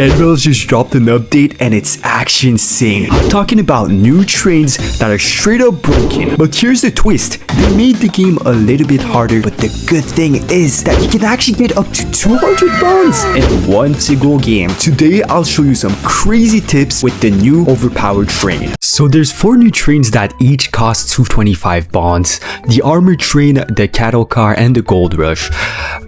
Admirals just dropped an update and it's actually insane. I'm talking about new trains that are straight up broken. But here's the twist. They made the game a little bit harder, but the good thing is that you can actually get up to 200 bonds in one single game. Today, I'll show you some crazy tips with the new overpowered train. So there's 4 new trains that each cost 225 bonds. The armored train, the cattle car, and the gold rush.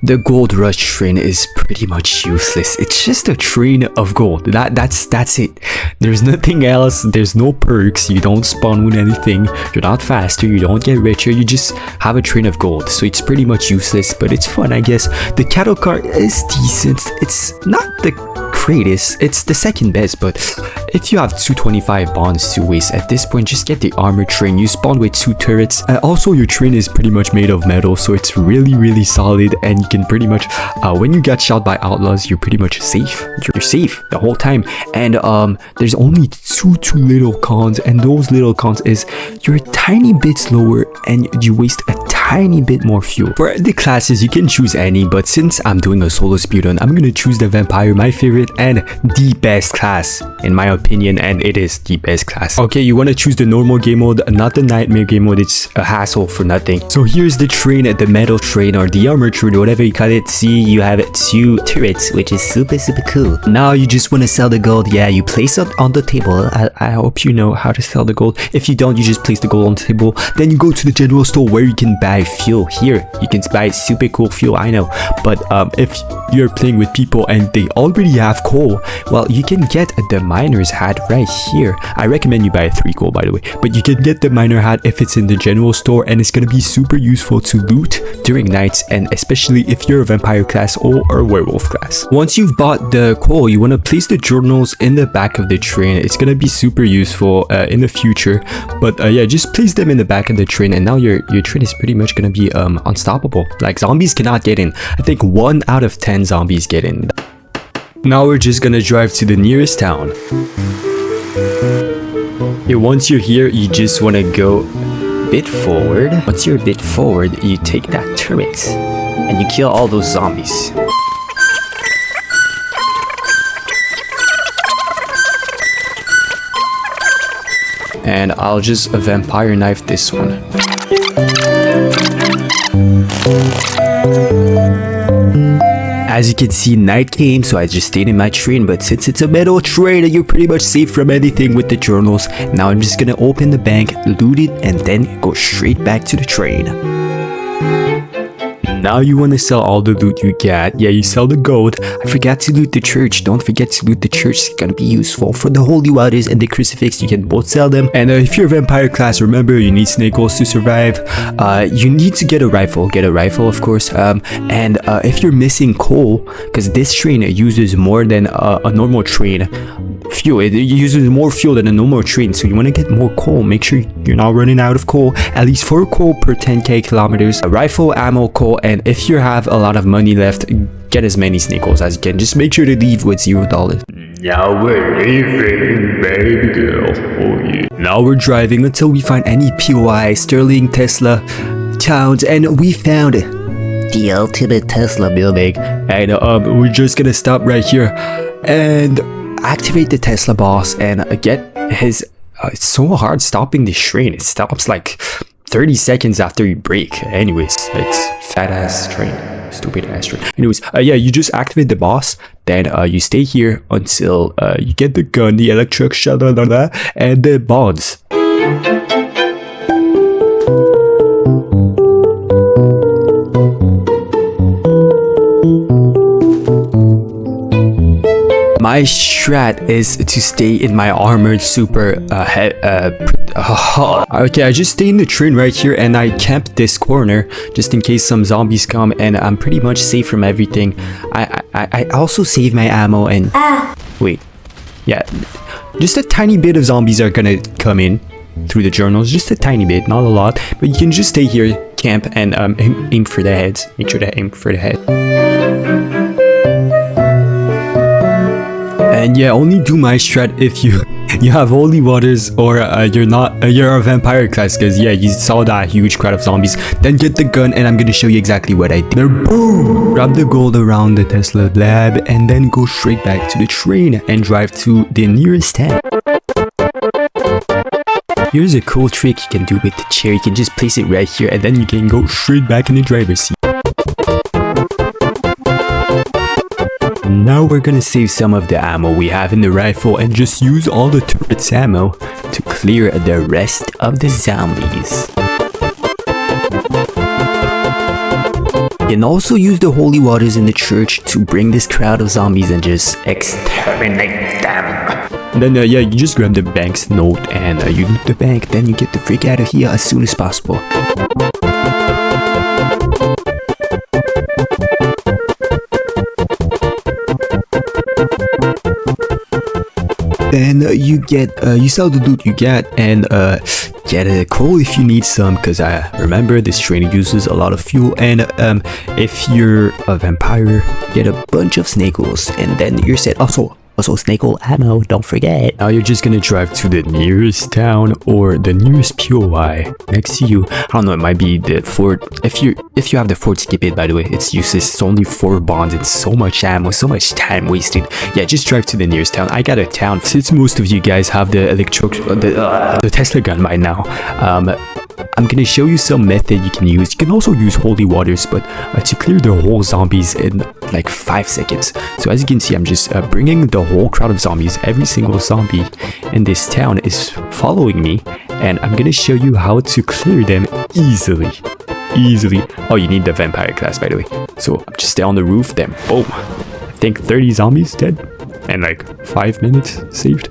The gold rush train is pretty much useless. It's just a train of gold. That's it. There's nothing else. There's no perks. You don't spawn with anything. You're not faster. You don't get richer. You just have a train of gold. So it's pretty much useless, but it's fun, I guess. The cattle car is decent. It's not the greatest. It's the second best, but if you have 225 bonds to waste at this point, just get the armored train. You spawn with 2 turrets. Also, your train is pretty much made of metal, so it's really solid, and you can pretty much when you get shot by outlaws, you're pretty much safe. You're safe the whole time. And there's only two little cons, and those little cons is you're a tiny bit slower and you waste a tiny bit more fuel. For the classes, you can choose any, but since I'm doing a solo speedrun, I'm gonna choose the vampire, my favorite and the best class in my opinion, and it is the best class. Okay, you want to choose the normal game mode, not the nightmare game mode. It's a hassle for nothing. So here's the train, the metal train or the armor train, whatever you call it. See, you have 2 turrets, which is super cool. Now you just want to sell the gold. Yeah, you place it on the table. I hope you know how to sell the gold. If you don't, you just place the gold on the table. Then you go to the general store where you can buy fuel. Here you can buy super cool fuel, I know, but if you're playing with people and they already have coal, well, you can get the miner's hat right here. I recommend you buy 3 coal, by the way, but you can get the miner hat if it's in the general store, and it's gonna be super useful to loot during nights, and especially if you're a vampire class or a werewolf class. Once you've bought the coal, you want to place the journals in the back of the train. It's gonna be super useful in the future, but yeah, just place them in the back of the train, and now your train is pretty much gonna be unstoppable. Like, zombies cannot get in. I think 1 out of 10 zombies get in. Now we're just gonna drive to the nearest town. Yeah, once you're here, you just want to go a bit forward. Once you're a bit forward, you take that turret and you kill all those zombies. And I'll just vampire knife this one. As you can see, night came, so I just stayed in my train, but since it's a metal train, you're pretty much safe from anything with the journals. Now I'm just gonna open the bank, loot it, and then go straight back to the train. Now you want to sell all the loot you get. Yeah, you sell the gold. I forgot to loot the church. Don't forget to loot the church. It's gonna be useful for the holy waters and the crucifix. You can both sell them. And if you're a vampire class, remember you need snake holes to survive. You need to get a rifle. Get a rifle, of course. And if you're missing coal, because this train uses more than a normal train fuel. It uses more fuel than a normal train, so you want to get more coal. Make sure you're not running out of coal. At least 4 coal per 10k kilometers. A rifle, ammo, coal, and if you have a lot of money left, get as many snake holes as you can. Just make sure to leave with $0. Now we're leaving, baby girl. Oh yeah. Now we're driving until we find any POI, Sterling, Tesla, towns, and we found the ultimate Tesla building. And we're just gonna stop right here and activate the Tesla boss and get his it's so hard stopping this train. It stops like 30 seconds after you brake. Anyways, it's fat ass train, stupid ass train. Anyways, yeah, you just activate the boss, then you stay here until you get the gun, the electric shell, and the bonds. My strat is to stay in my armored super okay, I just stay in the train right here and I camp this corner just in case some zombies come, and I'm pretty much safe from everything. I also save my ammo and wait, yeah, just a tiny bit of zombies are gonna come in through the journals, just a tiny bit, not a lot, but you can just stay here, camp, and aim for the heads. Make sure to aim for the head. And yeah, only do my strat if you You have holy waters, or you're not. You're a vampire class, because yeah, you saw that huge crowd of zombies. Then get the gun, and I'm gonna show you exactly what I did. There, boom! Grab the gold around the Tesla lab, and then go straight back to the train and drive to the nearest town. Here's a cool trick you can do with the chair. You can just place it right here, and then you can go straight back in the driver's seat. Now we're gonna save some of the ammo we have in the rifle and just use all the turret's ammo to clear the rest of the zombies. You can also use the holy waters in the church to bring this crowd of zombies and just exterminate them. Then yeah, you just grab the bank's note and you loot the bank, then you get the freak out of here as soon as possible. Then you sell the loot you get and get a coal if you need some, because I remember this train uses a lot of fuel. And if you're a vampire, get a bunch of snake oils, and then you're set. Also snake oil ammo, don't forget. Now you're just gonna drive to the nearest town or the nearest POI next to you. I don't know, it might be the fort. If you have the fort, skip it, by the way. It's useless. It's only 4 bonds. It's so much ammo, so much time wasted. Yeah, just drive to the nearest town. I got a town. Since most of you guys have the the Tesla gun by now, I'm gonna show you some method you can use. You can also use holy waters, but to clear the whole zombies in like 5 seconds. So as you can see, I'm just bringing the whole crowd of zombies. Every single zombie in this town is following me, and I'm gonna show you how to clear them easily. Oh, you need the vampire class, by the way. So just stay on the roof, then boom. I think 30 zombies dead and like 5 minutes saved.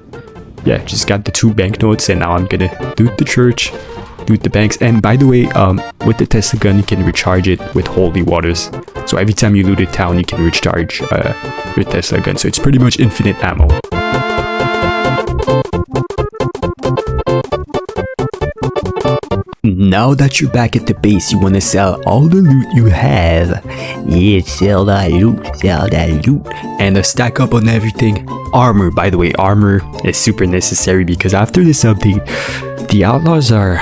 Yeah, just got the 2 banknotes, and now I'm gonna loot the church, loot the banks. And by the way, with the Tesla gun, you can recharge it with holy waters. So every time you loot a town, you can recharge your Tesla gun. So it's pretty much infinite ammo. Now that you're back at the base, you want to sell all the loot you have. Yeah, sell that loot. And stack up on everything. Armor, by the way, armor is super necessary, because after this update, the outlaws are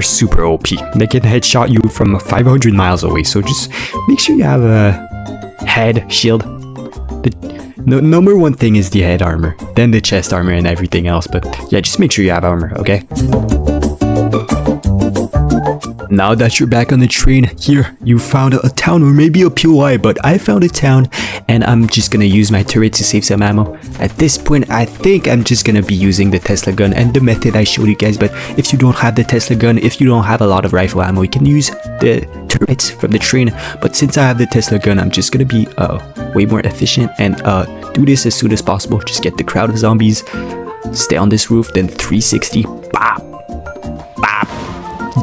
super OP. They can headshot you from 500 miles away, so just make sure you have a head shield. The number one thing is the head armor, then the chest armor and everything else, but yeah, just make sure you have armor, okay? Now that you're back on the train, here you found a town, or maybe a POI, but I found a town, and I'm just gonna use my turret to save some ammo. At this point, I think I'm just gonna be using the Tesla gun and the method I showed you guys. But if you don't have the Tesla gun, if you don't have a lot of rifle ammo, you can use the turrets from the train. But since I have the Tesla gun, I'm just gonna be way more efficient and do this as soon as possible. Just get the crowd of zombies, stay on this roof, then 360, bop, bop,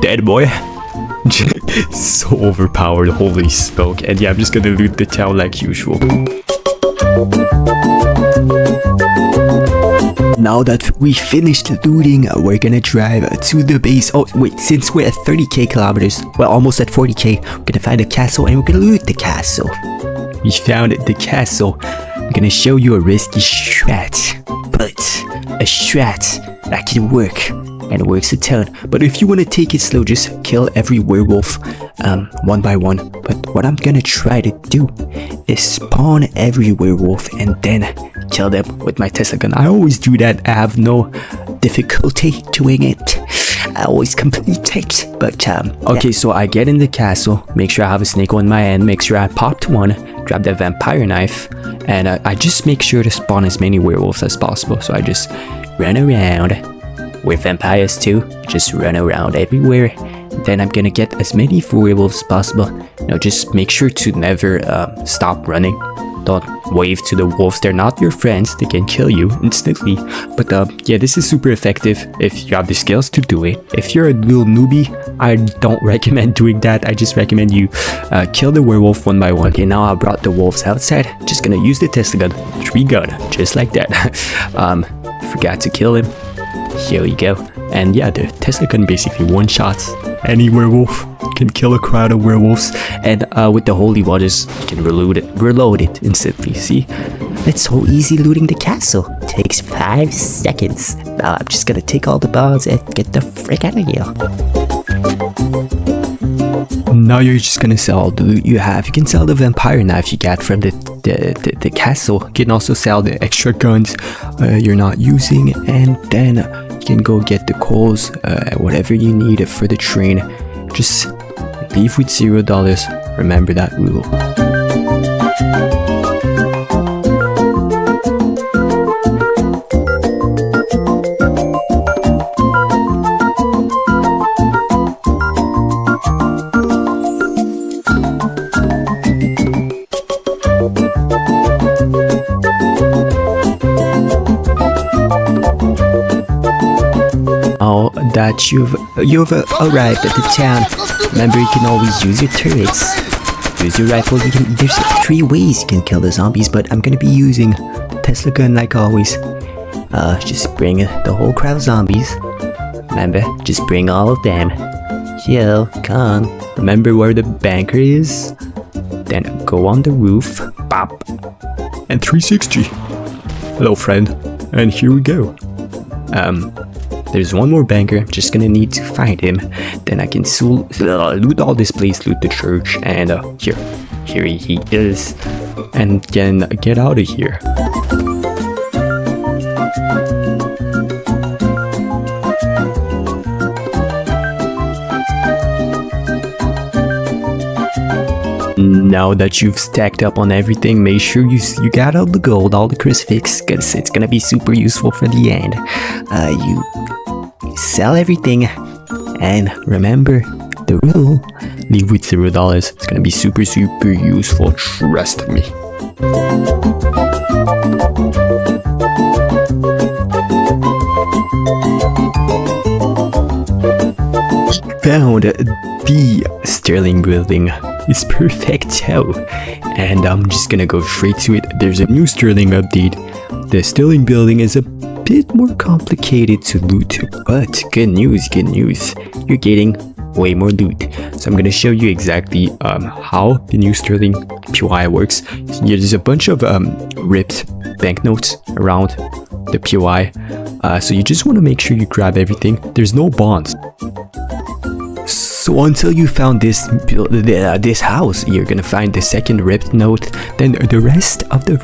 dead boy. So overpowered, holy smoke. And yeah, I'm just gonna loot the town like usual. Now that we finished looting, we're gonna drive to the base. Oh wait, since we're at 30k kilometers, well, almost at 40k, we're gonna find a castle and we're gonna loot the castle. We found the castle. I'm gonna show you a risky strat, but a strat that can work. And it works a ton. But if you want to take it slow, just kill every werewolf one by one. But what I'm gonna try to do is spawn every werewolf and then kill them with my Tesla gun. I always do that. I have no difficulty doing it. I always complete it. But okay, so I get in the castle, make sure I have a snake on my hand, make sure I popped one, grab that vampire knife, and I just make sure to spawn as many werewolves as possible. So I just run around. With vampires too, just run around everywhere. Then I'm gonna get as many werewolves as possible. Now just make sure to never stop running. Don't wave to the wolves, they're not your friends, they can kill you instantly. But yeah, this is super effective if you have the skills to do it. If you're a little newbie, I don't recommend doing that. I just recommend you kill the werewolf one by one. Okay, now I brought the wolves outside. Just gonna use the Tesla gun, 3 gun, just like that. Forgot to kill him. Here we go. And yeah, the Tesla gun basically one-shots any werewolf. Can kill a crowd of werewolves. And with the holy waters, you can reload it instantly. See, it's so easy looting the castle. takes 5 seconds. Now I'm just gonna take all the bonds and get the frick out of here. Now you're just gonna sell all the loot you have. You can sell the vampire knife you got from the castle. You can also sell the extra guns you're not using, and then you can go get the coals, whatever you need for the train. Just leave with $0. Remember that rule. Now that you've arrived at the town, remember you can always use your turrets. Use your rifle. There's 3 ways you can kill the zombies, but I'm gonna be using the Tesla gun like always. Just bring the whole crowd of zombies. Remember, just bring all of them. Yo, come. Remember where the banker is? Then go on the roof. Bop. And 360. Hello, friend. And here we go. There's one more banker. I'm just gonna need to find him. Then I can loot all this place, loot the church, and here he is, and then get out of here. Now that you've stacked up on everything, make sure you got all the gold, all the crucifix, because it's gonna be super useful for the end. You sell everything, and remember the rule: leave with $0. It's gonna be super useful. Trust me. Found the Sterling building. It's perfecto, and I'm just gonna go straight to it. There's a new Sterling update. The Sterling building is a bit more complicated to loot, but good news, you're getting way more loot. So I'm gonna show you exactly how the new Sterling POI works. There's a bunch of ripped banknotes around the POI, so you just want to make sure you grab everything. There's no bonds. So until you found this house, you're gonna find the second ripped note. Then the rest of the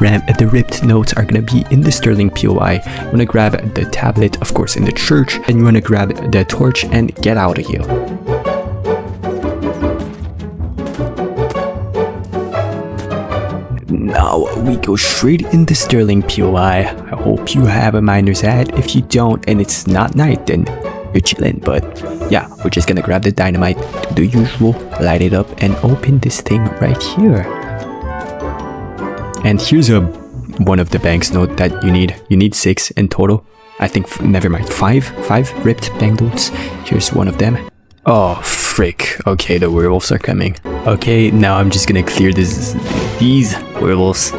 ripped notes are gonna be in the Sterling POI. You wanna grab the tablet, of course, in the church, and you wanna grab the torch and get out of here. Now we go straight in the Sterling POI. I hope you have a miner's hat. If you don't and it's not night, then you're chilling. But yeah, we're just gonna grab the dynamite, do the usual, light it up, and open this thing right here. And here's one of the banknotes that you need. You need 6 in total. I think, never mind, 5 ripped banknotes. Here's one of them. Oh, frick. Okay, the werewolves are coming. Okay, now I'm just gonna clear these werewolves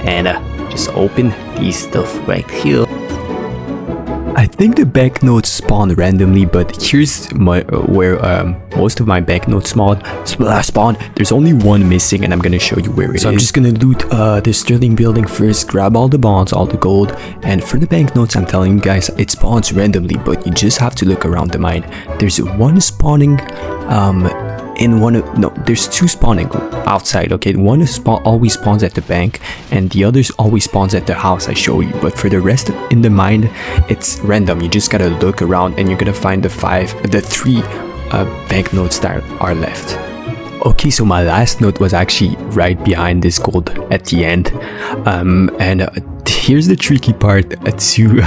and just open these stuff right here. I think the banknotes spawn randomly, but here's where most of my banknotes spawn. There's only one missing, and I'm gonna show you where it is. So I'm just gonna loot the Sterling building first, grab all the bonds, all the gold, and for the banknotes, I'm telling you guys, it spawns randomly, but you just have to look around the mine. There's one spawning there's 2 spawning outside. Okay, one always spawns at the bank, and the others always spawns at the house I show you. But for the rest in the mine, it's random. You just gotta look around, and you're gonna find the 3 banknotes that are left. Okay, so my last note was actually right behind this gold at the end, and here's the tricky part to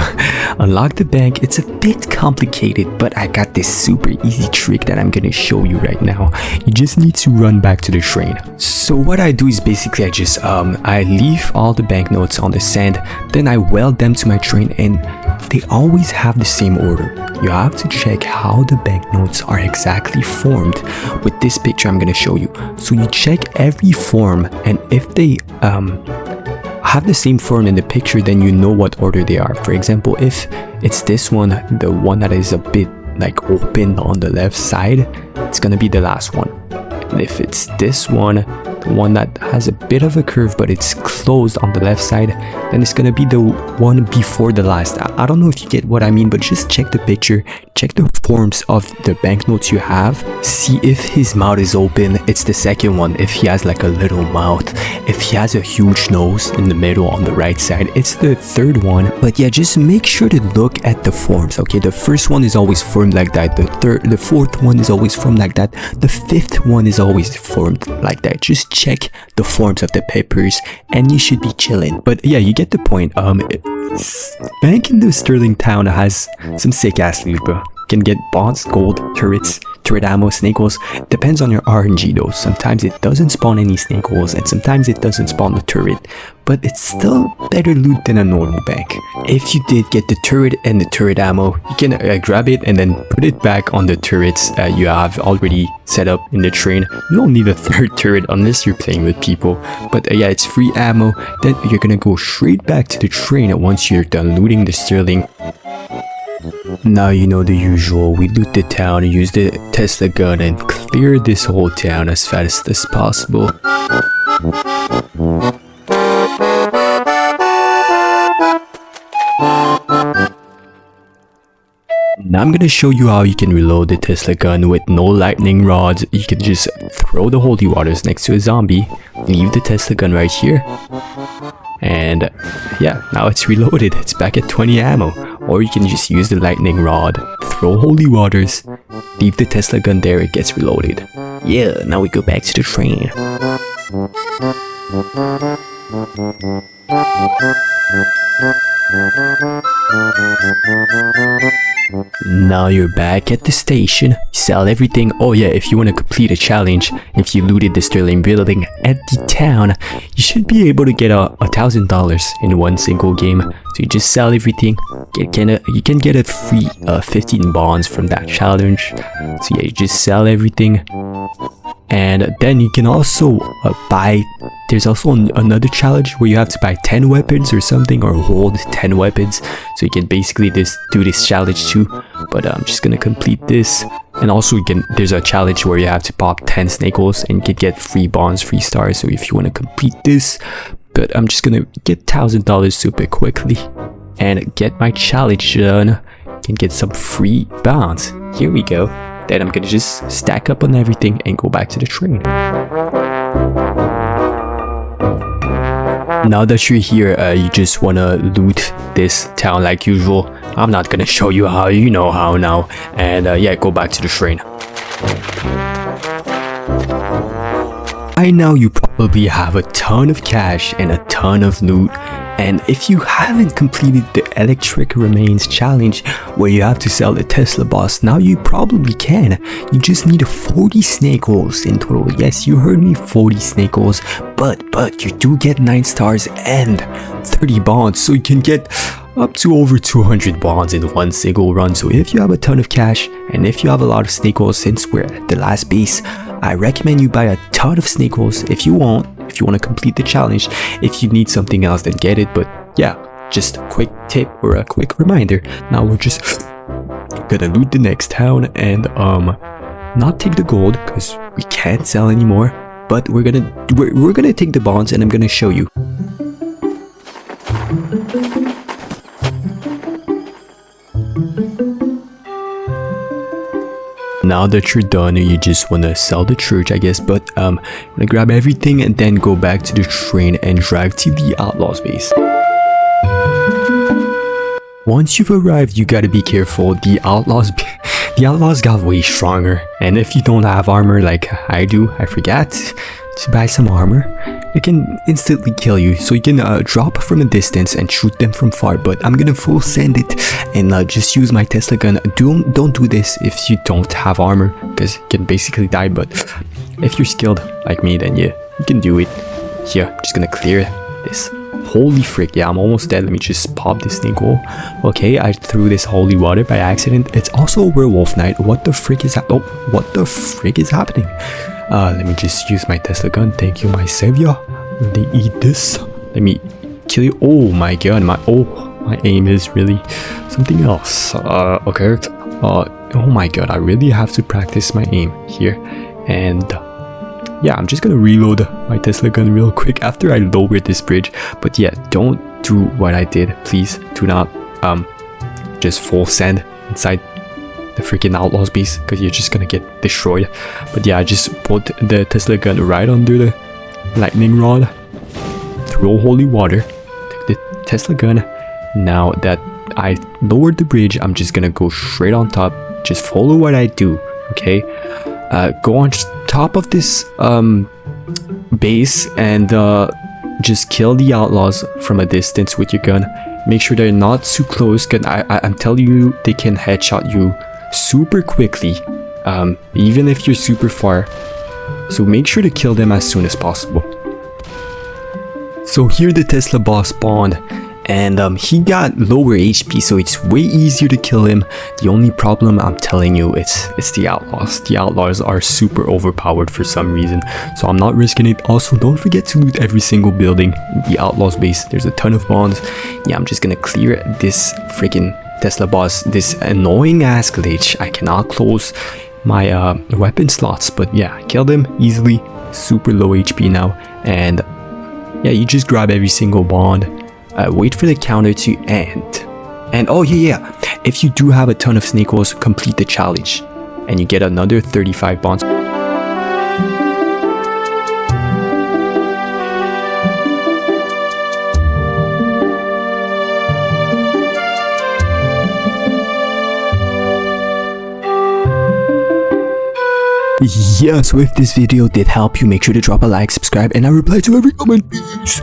unlock the bank. It's a bit complicated, but I got this super easy trick that I'm gonna show you right now. You just need to run back to the train. So what I do is basically I just I leave all the banknotes on the sand, then I weld them to my train, and they always have the same order. You have to check how the banknotes are exactly formed. With this picture I'm gonna show you. So you check every form, and if they have the same form in the picture, then you know what order they are. For example, if it's this one, the one that is a bit like open on the left side, it's gonna be the last one. And if it's this one, the the one that has a bit of a curve but it's closed on the left side, then it's gonna be the one before the last. I don't know if you get what I mean, but just check the picture, check the forms of the banknotes you have, see if his mouth is open, it's the second one. If he has like a little mouth, if he has a huge nose in the middle on the right side, it's the third one. But yeah, just make sure to look at the forms. Okay, the first one is always formed like that, the fourth one is always formed like that, the fifth one is always formed like that. Just check the forms of the papers and you should be chilling. But yeah, you get the point. Bank in the Sterling town has some sick ass loot, bro. You can get bonds, gold, turrets, turret ammo, snake holes. Depends on your RNG though. Sometimes it doesn't spawn any snake holes and sometimes it doesn't spawn the turret, but it's still better loot than a normal bank. If you did get the turret and the turret ammo, you can grab it and then put it back on the turrets you have already set up in the train. You don't need a third turret unless you're playing with people. But yeah, it's free ammo. Then you're gonna go straight back to the train once you're done looting the Sterling. Now you know the usual, we loot the town, use the Tesla gun and clear this whole town as fast as possible. Now I'm gonna show you how you can reload the Tesla gun with no lightning rods. You can just throw the holy waters next to a zombie, leave the Tesla gun right here, and yeah, now it's reloaded. It's back at 20 ammo. Or you can just use the lightning rod, throw holy waters, leave the Tesla gun there, it gets reloaded. Yeah, now we go back to the train. Now you're back at the station, you sell everything. Oh yeah, if you want to complete a challenge, if you looted the Sterling building at the town, you should be able to get $1,000 in one single game. So you just sell everything, you can get a free 15 bonds from that challenge. So yeah, you just sell everything. And then you can also buy, there's also another challenge where you have to buy 10 weapons or something, or hold 10 weapons. So you can basically just do this challenge too. But I'm just gonna complete this. And also there's a challenge where you have to pop 10 snake holes and you can get free bonds, free stars. So if you want to complete this, but I'm just gonna get $1,000 super quickly and get my challenge done and get some free bonds. Here we go. Then I'm gonna just stack up on everything and go back to the train. Now that you're here, you just wanna loot this town like usual. I'm not gonna show you how, you know how now. And yeah, go back to the train. By now you probably have a ton of cash and a ton of loot. And if you haven't completed the Electric Remains challenge where you have to sell the Tesla boss, now you probably can. You just need 40 snake holes in total. Yes, you heard me, 40 snake holes, but you do get 9 stars and 30 bonds, so you can get up to over 200 bonds in one single run. So if you have a ton of cash and if you have a lot of snake holes, since we're at the last base, I recommend you buy a ton of snake holes if you want to complete the challenge. If you need something else, then get it. But yeah, just a quick tip or a quick reminder. Now we're just gonna loot the next town and not take the gold because we can't sell anymore. But we're gonna take the bonds and I'm gonna show you. Now that you're done, you just want to sell the church, I guess, but I'm gonna grab everything and then go back to the train and drive to the outlaws base. Once you've arrived, you gotta be careful. The outlaws got way stronger, and if you don't have armor like I do, I forgot to buy some armor, it can instantly kill you. So you can drop from a distance and shoot them from far, but I'm gonna full send it and just use my Tesla gun. Don't do this if you don't have armor, because you can basically die. But if you're skilled like me, then yeah, you can do it. Here, I'm just gonna clear this. Holy frick, yeah, I'm almost dead. Let me just pop this snake hole. Okay, I threw this holy water by accident. It's also a werewolf night. What the frick is that? Oh, what the frick is happening? Let me just use my Tesla gun. Thank you, my savior. Let me eat this. Let me kill you. Oh my god, my aim is really something else. Okay. Oh my god, I really have to practice my aim here. And yeah, I'm just gonna reload my Tesla gun real quick after I lower this bridge. But yeah, don't do what I did. Please do not just full send inside the freaking outlaws base, because you're just gonna get destroyed. But yeah, I just put the Tesla gun right under the lightning rod, throw holy water, take the Tesla gun. Now that I lowered the bridge, I'm just gonna go straight on top. Just follow what I do, okay? Go on top of this base and just kill the outlaws from a distance with your gun. Make sure they're not too close, because I'm telling you, they can headshot you super quickly, even if you're super far. So make sure to kill them as soon as possible. So here the Tesla boss spawned, and he got lower HP, so it's way easier to kill him. The only problem, I'm telling you, it's the outlaws. The outlaws are super overpowered for some reason, so I'm not risking it. Also, don't forget to loot every single building in the outlaws base. There's a ton of bonds. Yeah, I'm just gonna clear this freaking Tesla boss, this annoying ass glitch. I cannot close my weapon slots, but yeah, killed him easily. Super low HP now, and yeah, you just grab every single bond. Wait for the counter to end. And oh yeah, if you do have a ton of snake oils, complete the challenge and you get another 35 bonds. Yeah, so if this video did help you, make sure to drop a like, subscribe, and I reply to every comment. Peace.